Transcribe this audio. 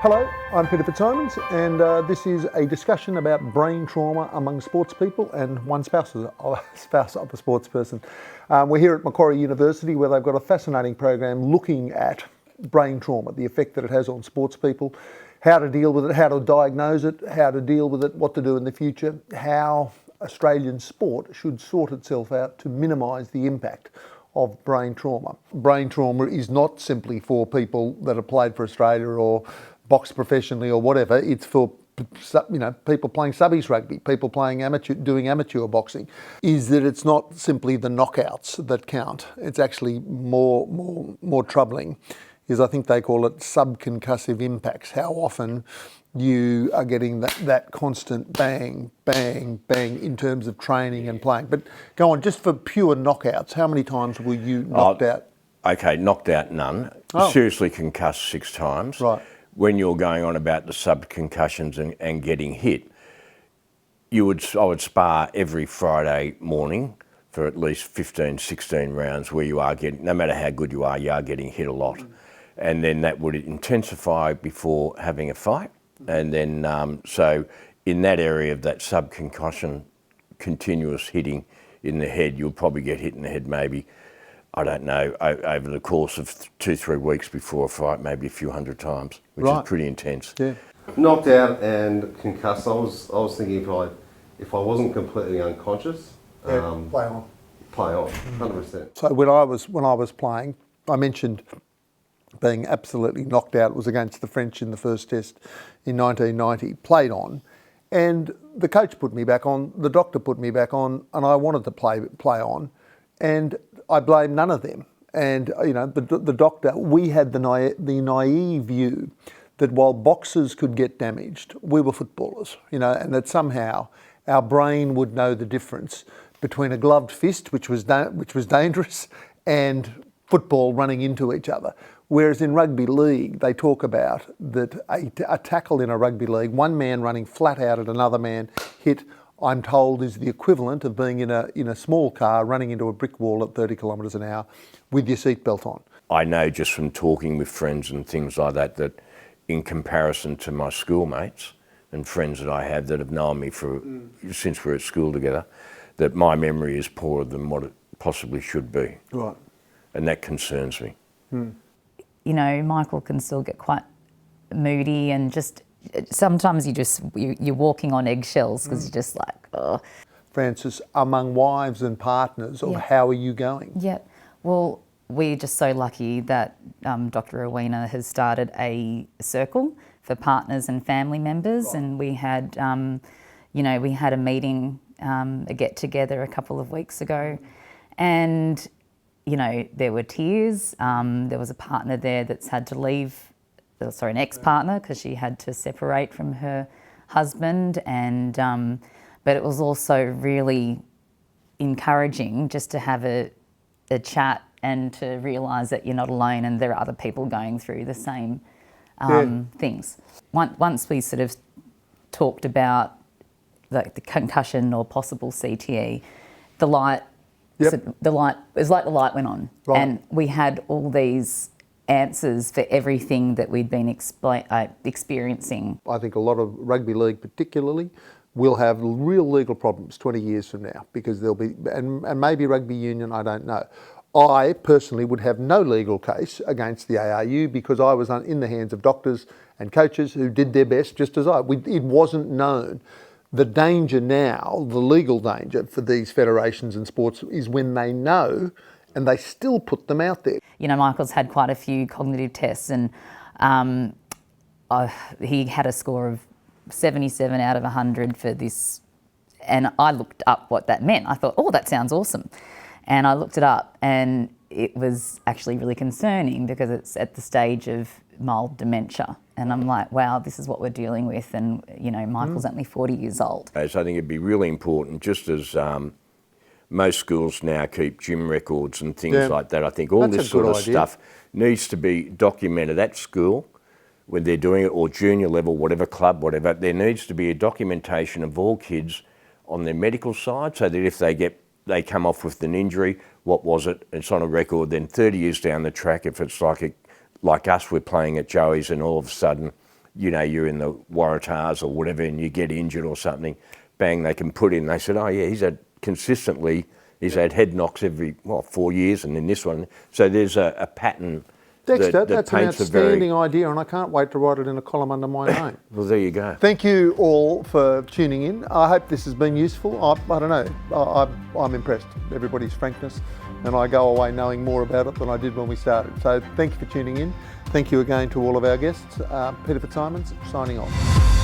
Hello, I'm Peter FitzSimons, and this is a discussion about brain trauma among sports people and one spouse of a sports person. We're here at Macquarie University, where they've got a fascinating program looking at brain trauma, the effect that it has on sports people, how to deal with it, how to diagnose it, how to deal with it, what to do in the future, how Australian sport should sort itself out to minimise the impact of brain trauma. Brain trauma is not simply for people that have played for Australia or boxed professionally or whatever. It's for people playing subbies rugby, people playing doing amateur boxing. Is that it's not simply the knockouts that count. It's actually more troubling. Is I think they call it subconcussive impacts. How often you are getting that constant bang, bang, bang in terms of training and playing. But go on, just for pure knockouts, how many times were you knocked out? Okay, knocked out none. Oh. Seriously concussed 6 times. Right. When you're going on about the subconcussions and getting hit, I would spar every Friday morning for at least 15, 16 rounds where you are getting, no matter how good you are getting hit a lot. And then that would intensify before having a fight. And then, so in that area of that subconcussion, continuous hitting in the head, you'll probably get hit in the head maybe, I don't know, over the course of 2-3 weeks before a fight, maybe a few hundred times, which is pretty intense. Yeah. Knocked out and concussed. I was thinking if I wasn't completely unconscious, Play on. play on, 100%. So when I was playing, I mentioned being absolutely knocked out. It was against the French in the first test in 1990. Played on, and the coach put me back on. The doctor put me back on, and I wanted to play on, and I blame none of them. And the doctor, we had the naive view that while boxers could get damaged, we were footballers, and that somehow our brain would know the difference between a gloved fist, which was dangerous, and football running into each other. Whereas in rugby league, they talk about that a tackle in a rugby league, one man running flat out at another man hit, I'm told, is the equivalent of being in a small car running into a brick wall at 30 kilometres an hour with your seatbelt on. I know just from talking with friends and things like that in comparison to my schoolmates and friends that I have that have known me since we were at school together, that my memory is poorer than what it possibly should be. Right. And that concerns me. Michael can still get quite moody and just sometimes you're walking on eggshells because you're just like, oh. Francis, among wives and partners, how are you going? Yeah, well, we're just so lucky that Dr. Rowena has started a circle for partners and family members, and we had, we had a meeting, a get together a couple of weeks ago, and there were tears. There was a partner there that's had to leave. An ex-partner, because she had to separate from her husband, and but it was also really encouraging just to have a chat and to realise that you're not alone and there are other people going through the same things. Once we sort of talked about the concussion or possible CTE, the light it was like the light went on, and we had all these answers for everything that we'd been experiencing. I think a lot of rugby league particularly will have real legal problems 20 years from now, because there'll be, and maybe rugby union, I don't know. I personally would have no legal case against the ARU because I was in the hands of doctors and coaches who did their best just as it wasn't known. The danger now, the legal danger for these federations and sports is when they know and they still put them out there. Michael's had quite a few cognitive tests, and he had a score of 77 out of 100 for this. And I looked up what that meant. I thought, oh, that sounds awesome. And I looked it up, and it was actually really concerning because it's at the stage of mild dementia. And I'm like, wow, this is what we're dealing with. And, Michael's only 40 years old. So I think it'd be really important, just as most schools now keep gym records and things like that. I think all this sort of stuff needs to be documented at school when they're doing it, or junior level, whatever club, whatever. There needs to be a documentation of all kids on their medical side, so that if they come off with an injury, what was it? It's on a record. Then 30 years down the track, if it's like us, we're playing at Joey's, and all of a sudden you know, you're in the Waratahs or whatever and you get injured or something, bang, they can put in. They said, oh yeah, he's had head knocks every 4 years, and then this one. So there's a pattern. Dexter, that that's an paints a outstanding idea, and I can't wait to write it in a column under my name. Well, there you go. Thank you all for tuning in. I hope this has been useful. I don't know, I'm impressed. Everybody's frankness, and I go away knowing more about it than I did when we started. So thank you for tuning in. Thank you again to all of our guests. Peter FitzSimons, signing off.